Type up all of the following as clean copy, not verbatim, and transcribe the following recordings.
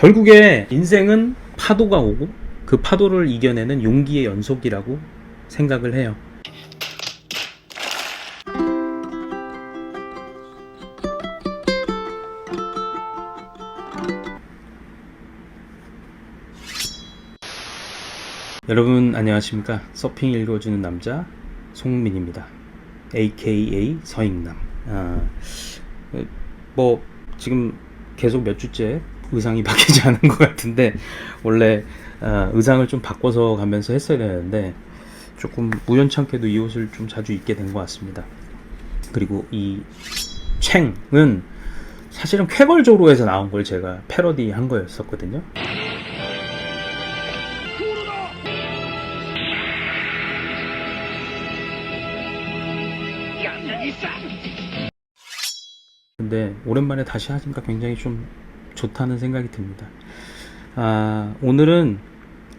결국에 인생은 파도가 오고 그 파도를 이겨내는 용기의 연속이라고 생각을 해요. 여러분 안녕하십니까? 서핑 읽어주는 남자 송민입니다. AKA 서익남. 뭐 지금 계속 몇 주째 의상이 바뀌지 않은 것 같은데 원래 의상을 좀 바꿔서 가면서 했어야 되는데 조금 우연찮게도 이 옷을 좀 자주 입게 된 것 같습니다. 그리고 이 챙은 사실은 쾌걸조로에서 나온 걸 제가 패러디 한 거였었거든요. 근데 오랜만에 다시 하니까 굉장히 좀 좋다는 생각이 듭니다. 오늘은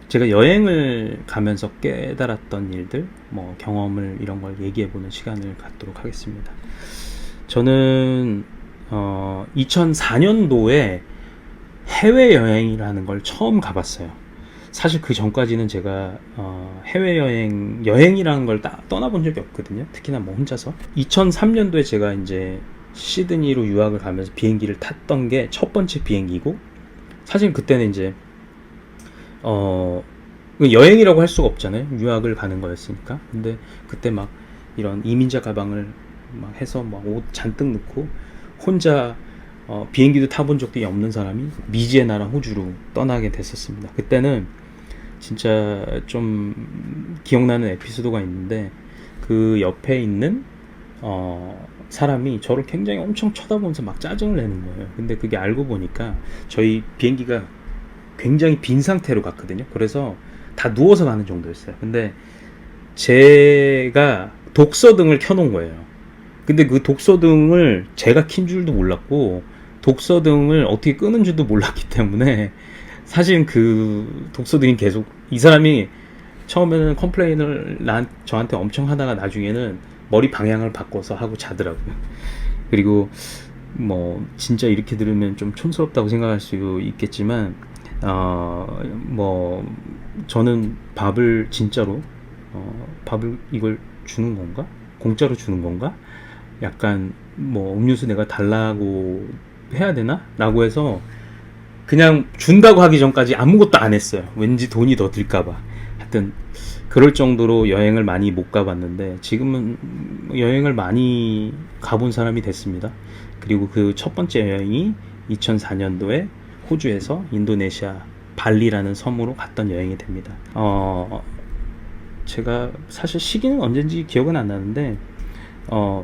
제가 여행을 가면서 깨달았던 일들, 뭐 경험을 이런 걸 얘기해보는 시간을 갖도록 하겠습니다. 저는 2004년도에 해외여행이라는 걸 처음 가봤어요. 사실 그 전까지는 제가 여행이라는 걸 떠나본 적이 없거든요. 특히나 뭐 혼자서. 2003년도에 제가 이제 시드니로 유학을 가면서 비행기를 탔던 게 첫 번째 비행기고, 사실 그때는 이제 여행이라고 할 수가 없잖아요. 유학을 가는 거였으니까. 근데 그때 막 이런 이민자 가방을 막 해서 막 옷 잔뜩 넣고 혼자 비행기도 타본 적도 없는 사람이 미지의 나라 호주로 떠나게 됐었습니다. 그때는 진짜 좀 기억나는 에피소드가 있는데, 그 옆에 있는 사람이 저를 굉장히 엄청 쳐다보면서 막 짜증을 내는 거예요. 근데 그게 알고 보니까 저희 비행기가 굉장히 빈 상태로 갔거든요. 그래서 다 누워서 가는 정도였어요. 근데 제가 독서등을 켜놓은 거예요. 근데 그 독서등을 제가 킨 줄도 몰랐고 독서등을 어떻게 끄는 줄도 몰랐기 때문에 사실 그 독서등이 계속, 이 사람이 처음에는 컴플레인을 저한테 엄청 하다가 나중에는 머리 방향을 바꿔서 하고 자더라고요. 그리고 뭐 진짜 이렇게 들으면 좀 촌스럽다고 생각할 수 있겠지만 뭐 저는 밥을 진짜로 밥을 이걸 주는 건가? 공짜로 주는 건가? 약간 뭐 음료수 내가 달라고 해야 되나? 라고 해서 그냥 준다고 하기 전까지 아무것도 안 했어요. 왠지 돈이 더 들까봐. 하여튼 그럴 정도로 여행을 많이 못 가봤는데 지금은 여행을 많이 가본 사람이 됐습니다. 그리고 그 첫 번째 여행이 2004년도에 호주에서 인도네시아 발리라는 섬으로 갔던 여행이 됩니다. 제가 사실 시기는 언젠지 기억은 안 나는데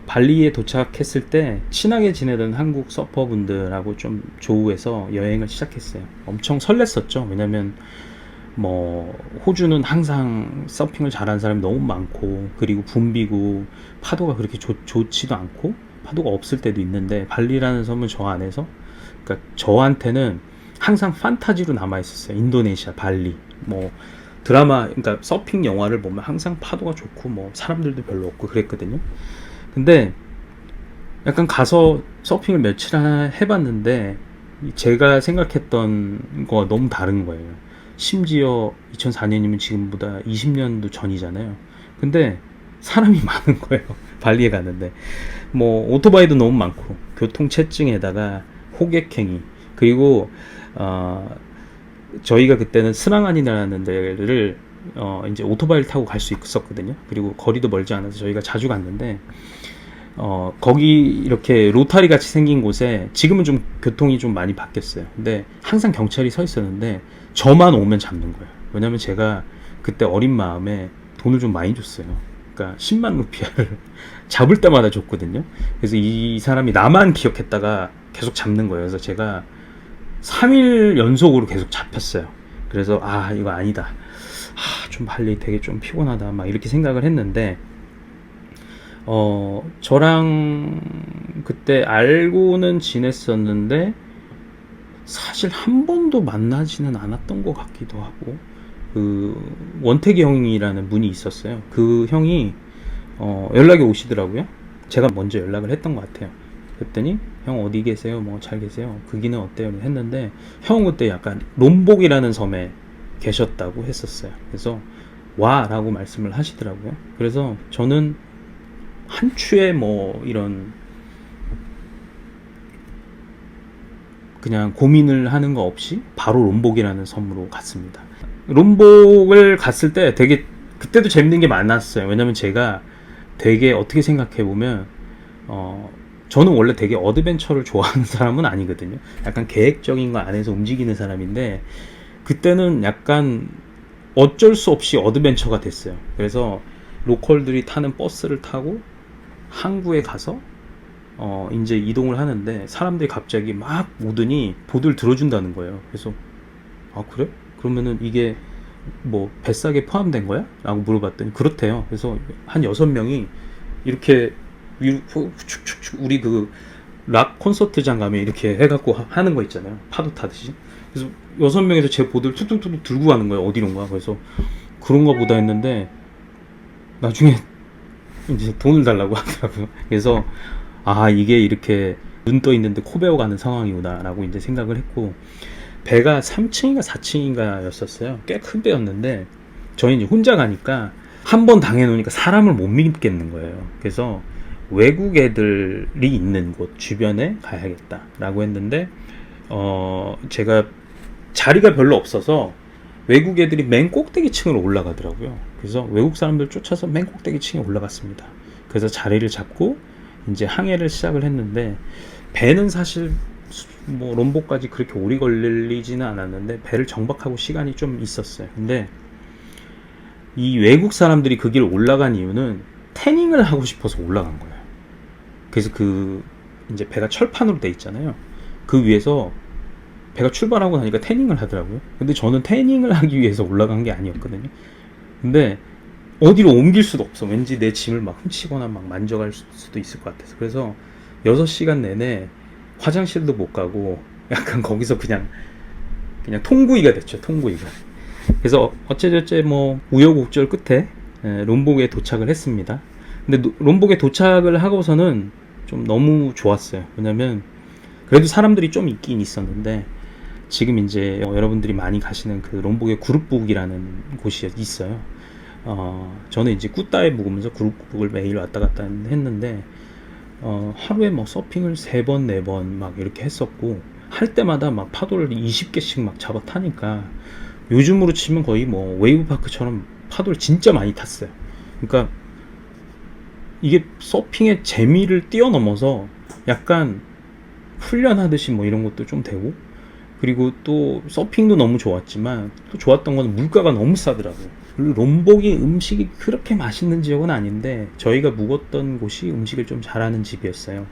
발리에 도착했을 때 친하게 지내던 한국 서퍼분들하고 좀 조우해서 여행을 시작했어요. 엄청 설렜었죠. 왜냐면 뭐 호주는 항상 서핑을 잘하는 사람이 너무 많고, 그리고 붐비고 파도가 그렇게 좋지도 않고 파도가 없을 때도 있는데, 발리라는 섬은 저 안에서, 그러니까 저한테는 항상 판타지로 남아 있었어요. 인도네시아 발리, 뭐 드라마, 그러니까 서핑 영화를 보면 항상 파도가 좋고 뭐 사람들도 별로 없고 그랬거든요. 근데 약간 가서 서핑을 며칠 해봤는데 제가 생각했던 거와 너무 다른 거예요. 심지어 2004년이면 지금보다 20년도 전이잖아요. 근데 사람이 많은 거예요. 발리에 가는데 뭐 오토바이도 너무 많고, 교통체증에다가 호객행위, 그리고 저희가 그때는 스랑안이라는 데를 이제 오토바이를 타고 갈 수 있었거든요. 그리고 거리도 멀지 않아서 저희가 자주 갔는데 거기 이렇게 로타리 같이 생긴 곳에 지금은 좀 교통이 좀 많이 바뀌었어요. 근데 항상 경찰이 서 있었는데 저만 오면 잡는 거예요. 왜냐면 제가 그때 어린 마음에 돈을 좀 많이 줬어요. 그러니까 10만 루피아를 잡을 때마다 줬거든요. 그래서 이 사람이 나만 기억했다가 계속 잡는 거예요. 그래서 제가 3일 연속으로 계속 잡혔어요. 그래서 이거 아니다. 좀 발리 되게 좀 피곤하다. 막 이렇게 생각을 했는데 저랑 그때 알고는 지냈었는데 사실 한 번도 만나지는 않았던 것 같기도 하고, 그 원택이 형이라는 분이 있었어요. 그 형이 연락이 오시더라고요. 제가 먼저 연락을 했던 것 같아요. 그랬더니 형 어디 계세요? 뭐 잘 계세요? 거기는 어때요? 했는데 형은 그때 약간 롬복이라는 섬에 계셨다고 했었어요. 그래서 와 라고 말씀을 하시더라고요. 그래서 저는 한추에 뭐 이런 그냥 고민을 하는 거 없이 바로 롬복이라는 섬으로 갔습니다. 롬복을 갔을 때 되게 그때도 재밌는 게 많았어요. 왜냐면 제가 되게 어떻게 생각해 보면 저는 원래 되게 어드벤처를 좋아하는 사람은 아니거든요. 약간 계획적인 거 안에서 움직이는 사람인데 그때는 약간 어쩔 수 없이 어드벤처가 됐어요. 그래서 로컬들이 타는 버스를 타고 항구에 가서 이제 이동을 하는데 사람들이 갑자기 막 오더니 보드를 들어준다는 거예요. 그래서 아 그래? 그러면은 이게 뭐 뱃삭에 포함된 거야? 라고 물어봤더니 그렇대요. 그래서 한 6명이 이렇게 위로 축축축 우리 그 락 콘서트장 가면 이렇게 해갖고 하는 거 있잖아요. 파도 타듯이. 그래서 6명에서 제 보드를 툭툭툭 들고 가는 거예요. 어디론가. 그래서 그런가 보다 했는데 나중에 이제 돈을 달라고 하더라고요. 그래서 아 이게 이렇게 눈 떠 있는데 코 베어 가는 상황이구나 라고 이제 생각을 했고, 배가 3층인가 4층인가 였었어요. 꽤 큰 배였는데 저희 이제 혼자 가니까 한 번 당해놓으니까 사람을 못 믿겠는 거예요. 그래서 외국 애들이 있는 곳 주변에 가야겠다 라고 했는데 제가 자리가 별로 없어서 외국 애들이 맨 꼭대기 층으로 올라가더라고요. 그래서 외국 사람들 쫓아서 맨 꼭대기 층에 올라갔습니다. 그래서 자리를 잡고 이제 항해를 시작을 했는데, 배는 사실 뭐 롬복까지 그렇게 오래 걸리지는 않았는데 배를 정박하고 시간이 좀 있었어요. 근데 이 외국 사람들이 그 길을 올라간 이유는 태닝을 하고 싶어서 올라간 거예요. 그래서 그 이제 배가 철판으로 돼 있잖아요. 그 위에서 배가 출발하고 나니까 태닝을 하더라고요. 근데 저는 태닝을 하기 위해서 올라간 게 아니었거든요. 근데 어디로 옮길 수도 없어. 왠지 내 짐을 막 훔치거나 막 만져갈 수도 있을 것 같아서. 그래서 6시간 내내 화장실도 못 가고 약간 거기서 그냥 통구이가 됐죠. 통구이가. 그래서 어째저째 뭐 우여곡절 끝에 롬복에 도착을 했습니다. 근데 롬복에 도착을 하고서는 좀 너무 좋았어요. 왜냐면 그래도 사람들이 좀 있긴 있었는데 지금 이제 여러분들이 많이 가시는 그 롬복의 그룹북이라는 곳이 있어요. 저는 이제 꾸따에 묵으면서 그룹북을 매일 왔다 갔다 했는데 하루에 뭐 서핑을 3번 4번 막 이렇게 했었고, 할 때마다 막 파도를 20개씩 막 잡아 타니까 요즘으로 치면 거의 뭐 웨이브파크처럼 파도를 진짜 많이 탔어요. 그러니까 이게 서핑의 재미를 뛰어넘어서 약간 훈련하듯이 뭐 이런 것도 좀 되고, 그리고 또 서핑도 너무 좋았지만 또 좋았던 건 물가가 너무 싸더라고요. 그리고 롬복이 음식이 그렇게 맛있는 지역은 아닌데 저희가 묵었던 곳이 음식을 좀 잘하는 집이었어요.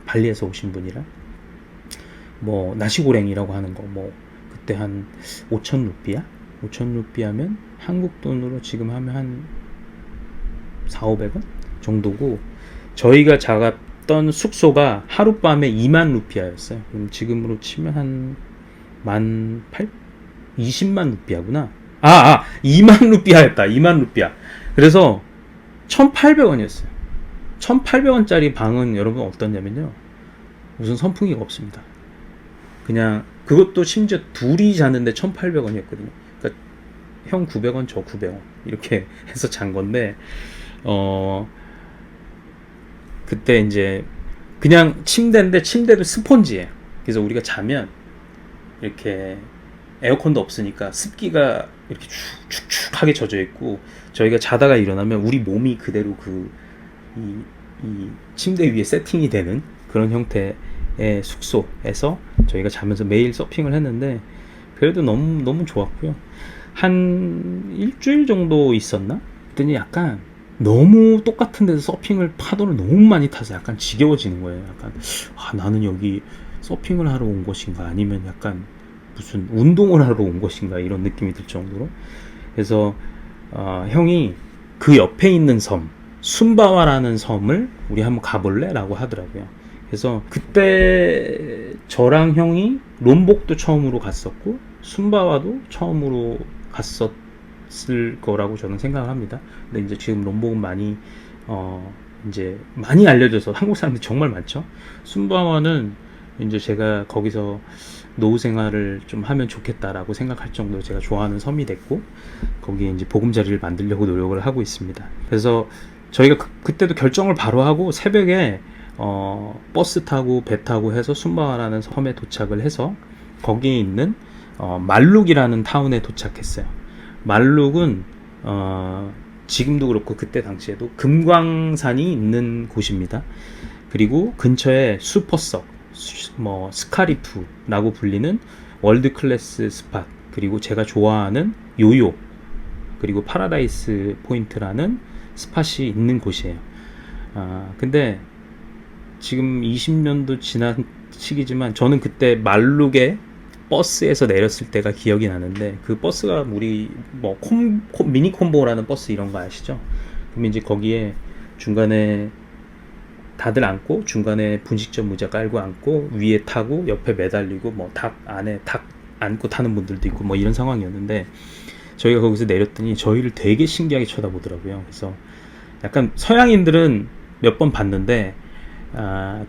발리에서 오신 분이라 뭐 나시고랭이라고 하는 거 뭐 그때 한 5천 루피야? 5천 루피하면 한국 돈으로 지금 하면 한 4,500원 정도고, 저희가 잡았던 숙소가 하룻밤에 2만 루피아였어요. 그럼 지금으로 치면 한 20만 루피아구나. 2만 루피아였다. 2만 루피아. 그래서 1,800원이었어요. 1,800원짜리 방은 여러분 어떠냐면요, 무슨 선풍기가 없습니다. 그냥 그것도 심지어 둘이 자는데 1,800원이었거든요. 그러니까 형 900원 저 900원 이렇게 해서 잔 건데 그때 이제 그냥 침대인데 침대도 스펀지예요. 그래서 우리가 자면 이렇게 에어컨도 없으니까 습기가 이렇게 축축하게 젖어 있고, 저희가 자다가 일어나면 우리 몸이 그대로 이 침대 위에 세팅이 되는 그런 형태의 숙소에서 저희가 자면서 매일 서핑을 했는데 그래도 너무 좋았고요. 한 일주일 정도 있었나? 그랬더니 약간 너무 똑같은 데서 서핑을 파도를 너무 많이 타서 약간 지겨워지는 거예요. 약간 나는 여기 서핑을 하러 온 것인가 아니면 약간 무슨 운동을 하러 온 것인가 이런 느낌이 들 정도로. 그래서 형이 그 옆에 있는 섬 순바와라는 섬을 우리 한번 가볼래? 라고 하더라고요. 그래서 그때 저랑 형이 롬복도 처음으로 갔었고 순바와도 처음으로 갔었을 거라고 저는 생각을 합니다. 근데 이제 지금 롬복은 많이 이제 많이 알려져서 한국 사람들이 정말 많죠. 순바와는 이제 제가 거기서 노후 생활을 좀 하면 좋겠다라고 생각할 정도로 제가 좋아하는 섬이 됐고, 거기에 이제 보금자리를 만들려고 노력을 하고 있습니다. 그래서 저희가 그때도 결정을 바로 하고 새벽에 버스 타고 배 타고 해서 순바와라는 섬에 도착을 해서 거기에 있는 말룩이라는 타운에 도착했어요. 말룩은 지금도 그렇고 그때 당시에도 금광산이 있는 곳입니다. 그리고 근처에 슈퍼석, 스카리프라고 불리는 월드 클래스 스팟, 그리고 제가 좋아하는 요요, 그리고 파라다이스 포인트라는 스팟이 있는 곳이에요. 근데 지금 20년도 지난 시기지만 저는 그때 말룩에 버스에서 내렸을 때가 기억이 나는데, 그 버스가 우리 미니 콤보라는 버스 이런 거 아시죠? 그럼 이제 거기에 중간에 다들 앉고, 중간에 분식점 의자 깔고 앉고, 위에 타고 옆에 매달리고 닭 안에 닭 안고 타는 분들도 있고 이런 상황이었는데, 저희가 거기서 내렸더니 저희를 되게 신기하게 쳐다보더라고요. 그래서 약간 서양인들은 몇 번 봤는데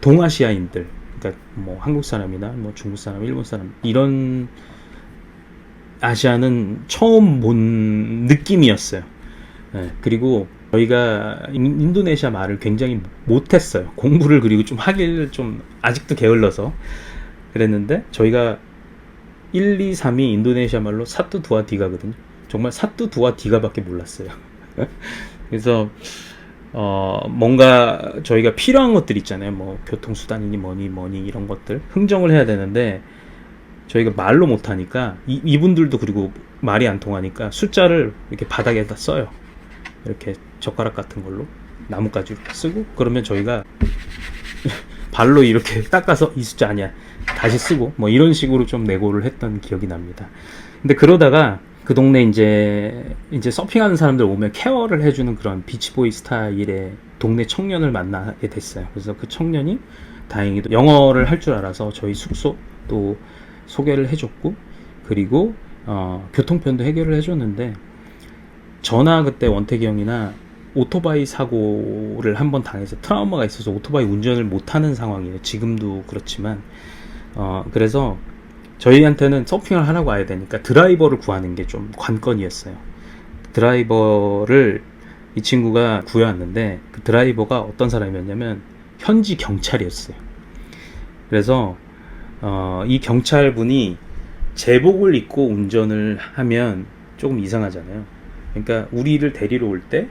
동아시아인들, 그러니까 한국 사람이나 중국 사람, 일본 사람, 이런 아시아는 처음 본 느낌이었어요. 네, 그리고 저희가 인도네시아 말을 굉장히 못했어요. 공부를 그리고 좀 하길 좀 아직도 게을러서 그랬는데, 저희가 1, 2, 3이 인도네시아 말로 사뚜 두아 디가거든요. 정말 사뚜 두아 디가밖에 몰랐어요. 그래서 뭔가 저희가 필요한 것들 있잖아요. 교통수단이니 뭐니 이런 것들 흥정을 해야 되는데, 저희가 말로 못하니까 이분들도 그리고 말이 안 통하니까 숫자를 이렇게 바닥에다 써요. 이렇게 젓가락 같은 걸로 나뭇가지로 쓰고, 그러면 저희가 발로 이렇게 닦아서 이 숫자 아니야 다시 쓰고 이런 식으로 좀 내고를 했던 기억이 납니다. 근데 그러다가 그 동네 이제 서핑하는 사람들 오면 케어를 해주는 그런 비치보이 스타일의 동네 청년을 만나게 됐어요. 그래서 그 청년이 다행히도 영어를 할 줄 알아서 저희 숙소 또 소개를 해줬고, 그리고 교통편도 해결을 해줬는데, 저나 그때 원태기 형이나 오토바이 사고를 한번 당해서 트라우마가 있어서 오토바이 운전을 못하는 상황이에요. 지금도 그렇지만 그래서 저희한테는 서핑을 하라고 와야 되니까 드라이버를 구하는 게 좀 관건이었어요. 드라이버를 이 친구가 구해왔는데, 그 드라이버가 어떤 사람이었냐면 현지 경찰이었어요. 그래서 이 경찰분이 제복을 입고 운전을 하면 조금 이상하잖아요. 그러니까 우리를 데리러 올 때,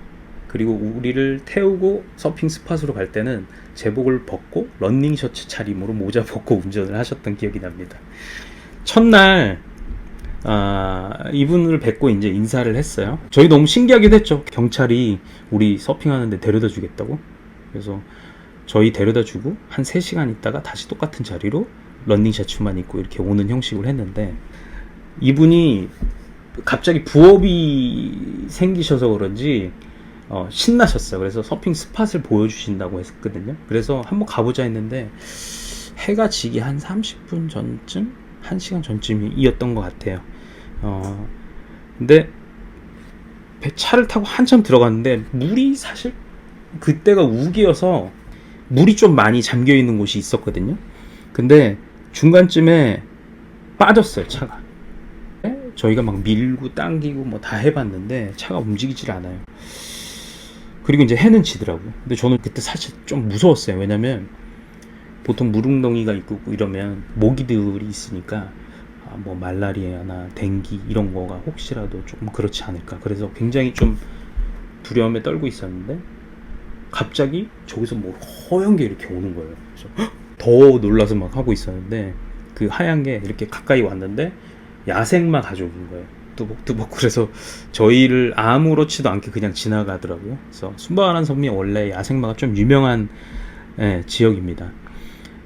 그리고 우리를 태우고 서핑 스팟으로 갈 때는 제복을 벗고 러닝 셔츠 차림으로 모자 벗고 운전을 하셨던 기억이 납니다. 첫날 이분을 뵙고 이제 인사를 했어요. 저희 너무 신기하기도 했죠. 경찰이 우리 서핑하는데 데려다 주겠다고. 그래서 저희 데려다 주고 한 3시간 있다가 다시 똑같은 자리로 러닝 셔츠만 입고 이렇게 오는 형식으로 했는데, 이분이 갑자기 부업이 생기셔서 그런지 신나셨어요. 그래서 서핑 스팟을 보여주신다고 했거든요. 그래서 한번 가보자 했는데, 해가 지기 한 30분 전쯤? 1시간 전쯤이었던 것 같아요. 근데 차를 타고 한참 들어갔는데, 물이 사실 그때가 우기여서 물이 좀 많이 잠겨 있는 곳이 있었거든요. 근데 중간쯤에 빠졌어요, 차가. 저희가 막 밀고 당기고 다 해봤는데 차가 움직이질 않아요. 그리고 이제 해는 지더라고요. 근데 저는 그때 사실 좀 무서웠어요. 왜냐면 보통 물웅덩이가 있고 이러면 모기들이 있으니까 말라리아나 댕기 이런 거가 혹시라도 조금 그렇지 않을까. 그래서 굉장히 좀 두려움에 떨고 있었는데, 갑자기 저기서 허연 게 이렇게 오는 거예요. 그래서 더 놀라서 막 하고 있었는데, 그 하얀 게 이렇게 가까이 왔는데 야생마 가져온 거예요. 뚜벅뚜벅. 그래서 저희를 아무렇지도 않게 그냥 지나가더라고요. 그래서 순바와라는 섬이 원래 야생마가 좀 유명한 지역입니다.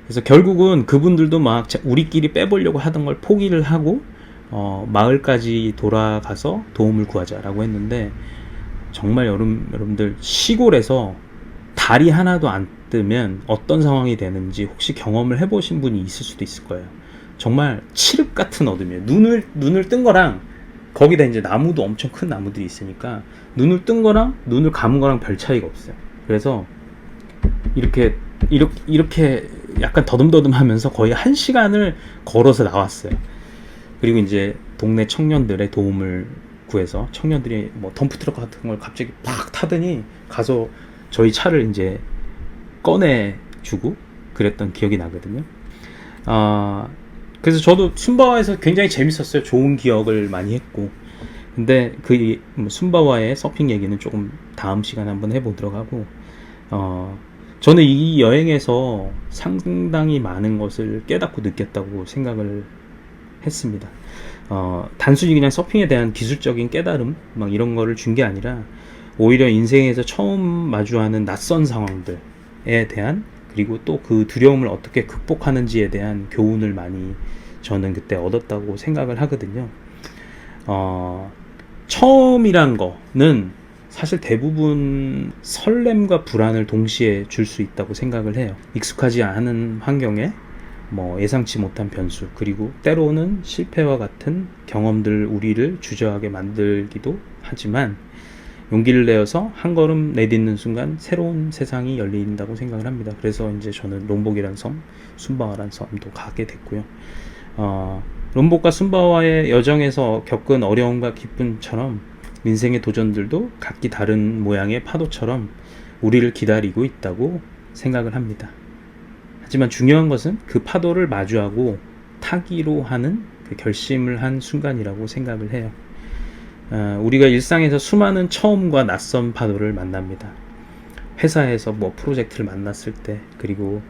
그래서 결국은 그분들도 막 우리끼리 빼보려고 하던 걸 포기를 하고 마을까지 돌아가서 도움을 구하자라고 했는데, 정말 여러분들 시골에서 달이 하나도 안 뜨면 어떤 상황이 되는지 혹시 경험을 해보신 분이 있을 수도 있을 거예요. 정말 칠흑 같은 어둠이에요. 눈을 뜬 거랑, 거기다 이제 나무도 엄청 큰 나무들이 있으니까 눈을 뜬 거랑 눈을 감은 거랑 별 차이가 없어요. 그래서 이렇게 약간 더듬더듬하면서 거의 1시간을 걸어서 나왔어요. 그리고 이제 동네 청년들의 도움을 구해서 청년들이 뭐 덤프트럭 같은 걸 갑자기 팍 타더니 가서 저희 차를 이제 꺼내주고 그랬던 기억이 나거든요. 그래서 저도 숨바와에서 굉장히 재밌었어요. 좋은 기억을 많이 했고. 근데 그 숨바와의 서핑 얘기는 조금 다음 시간에 한번 해보도록 하고, 저는 이 여행에서 상당히 많은 것을 깨닫고 느꼈다고 생각을 했습니다. 단순히 그냥 서핑에 대한 기술적인 깨달음 막 이런 거를 준 게 아니라 오히려 인생에서 처음 마주하는 낯선 상황들에 대한, 그리고 또 그 두려움을 어떻게 극복하는지에 대한 교훈을 많이 저는 그때 얻었다고 생각을 하거든요. 처음이란 거는 사실 대부분 설렘과 불안을 동시에 줄 수 있다고 생각을 해요. 익숙하지 않은 환경에 뭐 예상치 못한 변수, 그리고 때로는 실패와 같은 경험들 우리를 주저하게 만들기도 하지만 용기를 내어서 한 걸음 내딛는 순간 새로운 세상이 열린다고 생각을 합니다. 그래서 이제 저는 롬복이라는 섬, 숨바와라는 섬도 가게 됐고요. 롬복과 숨바와의 여정에서 겪은 어려움과 기쁨처럼 인생의 도전들도 각기 다른 모양의 파도처럼 우리를 기다리고 있다고 생각을 합니다. 하지만 중요한 것은 그 파도를 마주하고 타기로 하는 그 결심을 한 순간이라고 생각을 해요. 우리가 일상에서 수많은 처음과 낯선 파도를 만납니다. 회사에서 뭐 프로젝트를 만났을 때, 그리고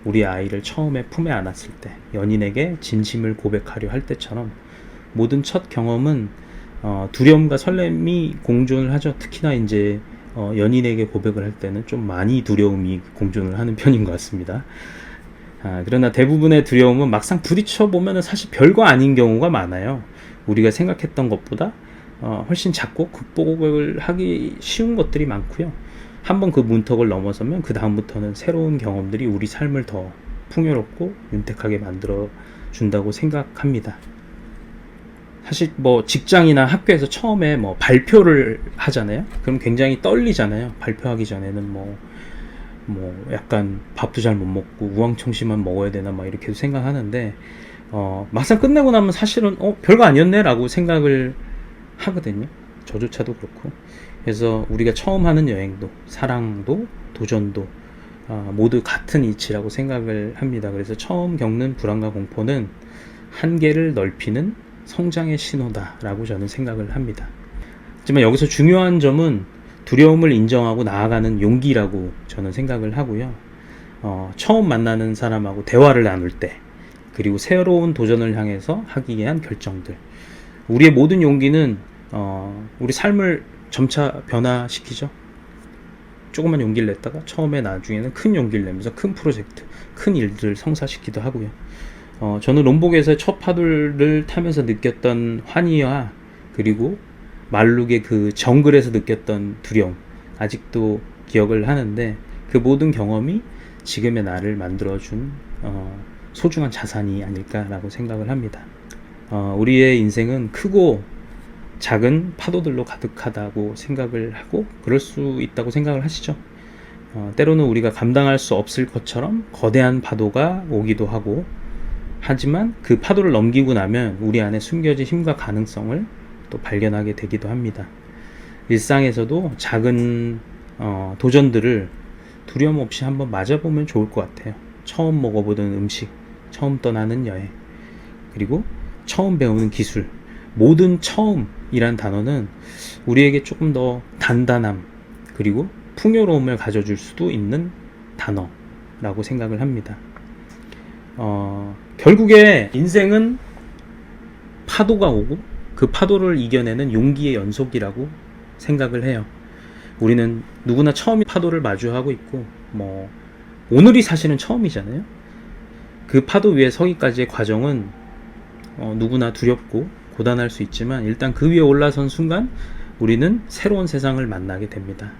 우리 아이를 처음에 품에 안았을 때, 연인에게 진심을 고백하려 할 때처럼 모든 첫 경험은 두려움과 설렘이 공존을 하죠. 특히나 이제 연인에게 고백을 할 때는 좀 많이 두려움이 공존을 하는 편인 것 같습니다. 그러나 대부분의 두려움은 막상 부딪혀 보면 사실 별거 아닌 경우가 많아요. 우리가 생각했던 것보다 훨씬 작고 극복을 하기 쉬운 것들이 많고요. 한번 그 문턱을 넘어서면 그 다음부터는 새로운 경험들이 우리 삶을 더 풍요롭고 윤택하게 만들어 준다고 생각합니다. 사실 뭐 직장이나 학교에서 처음에 뭐 발표를 하잖아요. 그럼 굉장히 떨리잖아요. 발표하기 전에는 뭐 약간 밥도 잘 못 먹고 우황청심만 먹어야 되나 막 이렇게도 생각하는데, 막상 끝내고 나면 사실은 별거 아니었네 라고 생각을 하거든요. 저조차도 그렇고. 그래서 우리가 처음 하는 여행도, 사랑도, 도전도 모두 같은 이치라고 생각을 합니다. 그래서 처음 겪는 불안과 공포는 한계를 넓히는 성장의 신호다 라고 저는 생각을 합니다. 하지만 여기서 중요한 점은 두려움을 인정하고 나아가는 용기라고 저는 생각을 하고요. 처음 만나는 사람하고 대화를 나눌 때, 그리고 새로운 도전을 향해서 하기 위한 결정들, 우리의 모든 용기는 우리 삶을 점차 변화시키죠. 조그만 용기를 냈다가 처음에 나중에는 큰 용기를 내면서 큰 프로젝트, 큰 일들을 성사시키기도 하고요. 저는 롬복에서 첫 파도를 타면서 느꼈던 환희와, 그리고 말룩의 그 정글에서 느꼈던 두려움, 아직도 기억을 하는데, 그 모든 경험이 지금의 나를 만들어준 소중한 자산이 아닐까라고 생각을 합니다. 우리의 인생은 크고 작은 파도들로 가득하다고 생각을 하고, 그럴 수 있다고 생각을 하시죠. 때로는 우리가 감당할 수 없을 것처럼 거대한 파도가 오기도 하고, 하지만 그 파도를 넘기고 나면 우리 안에 숨겨진 힘과 가능성을 또 발견하게 되기도 합니다. 일상에서도 작은 도전들을 두려움 없이 한번 맞아보면 좋을 것 같아요. 처음 먹어보던 음식, 처음 떠나는 여행, 그리고 처음 배우는 기술, 모든 처음이란 단어는 우리에게 조금 더 단단함, 그리고 풍요로움을 가져줄 수도 있는 단어라고 생각을 합니다. 결국에 인생은 파도가 오고 그 파도를 이겨내는 용기의 연속이라고 생각을 해요. 우리는 누구나 처음이 파도를 마주하고 있고, 오늘이 사실은 처음이잖아요. 그 파도 위에 서기까지의 과정은 누구나 두렵고 고단할 수 있지만, 일단 그 위에 올라선 순간 우리는 새로운 세상을 만나게 됩니다.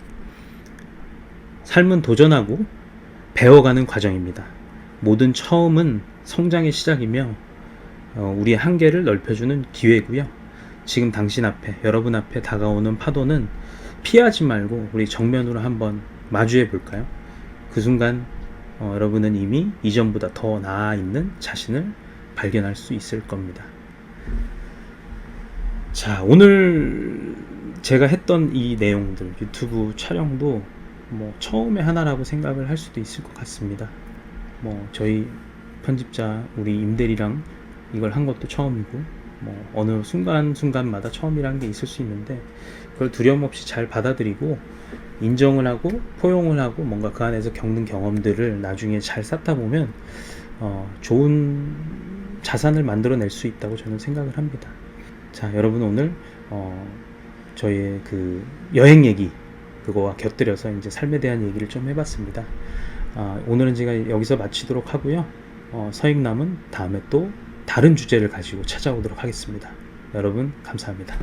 삶은 도전하고 배워가는 과정입니다. 모든 처음은 성장의 시작이며 우리의 한계를 넓혀주는 기회고요. 지금 당신 앞에, 여러분 앞에 다가오는 파도는 피하지 말고 우리 정면으로 한번 마주해 볼까요? 그 순간 여러분은 이미 이전보다 더 나아 있는 자신을 발견할 수 있을 겁니다. 자, 오늘 제가 했던 이 내용들, 유튜브 촬영도 뭐 처음에 하나라고 생각을 할 수도 있을 것 같습니다. 뭐 저희 편집자 우리 임대리랑 이걸 한 것도 처음이고, 뭐 어느 순간순간마다 처음이라는 게 있을 수 있는데, 그걸 두려움 없이 잘 받아들이고 인정을 하고 포용을 하고 뭔가 그 안에서 겪는 경험들을 나중에 잘 쌓다 보면 좋은 자산을 만들어낼 수 있다고 저는 생각을 합니다. 자, 여러분 오늘 저희의 그 여행 얘기 그거와 곁들여서 이제 삶에 대한 얘기를 좀 해봤습니다. 오늘은 제가 여기서 마치도록 하고요. 서익남은 다음에 또 다른 주제를 가지고 찾아오도록 하겠습니다. 여러분 감사합니다.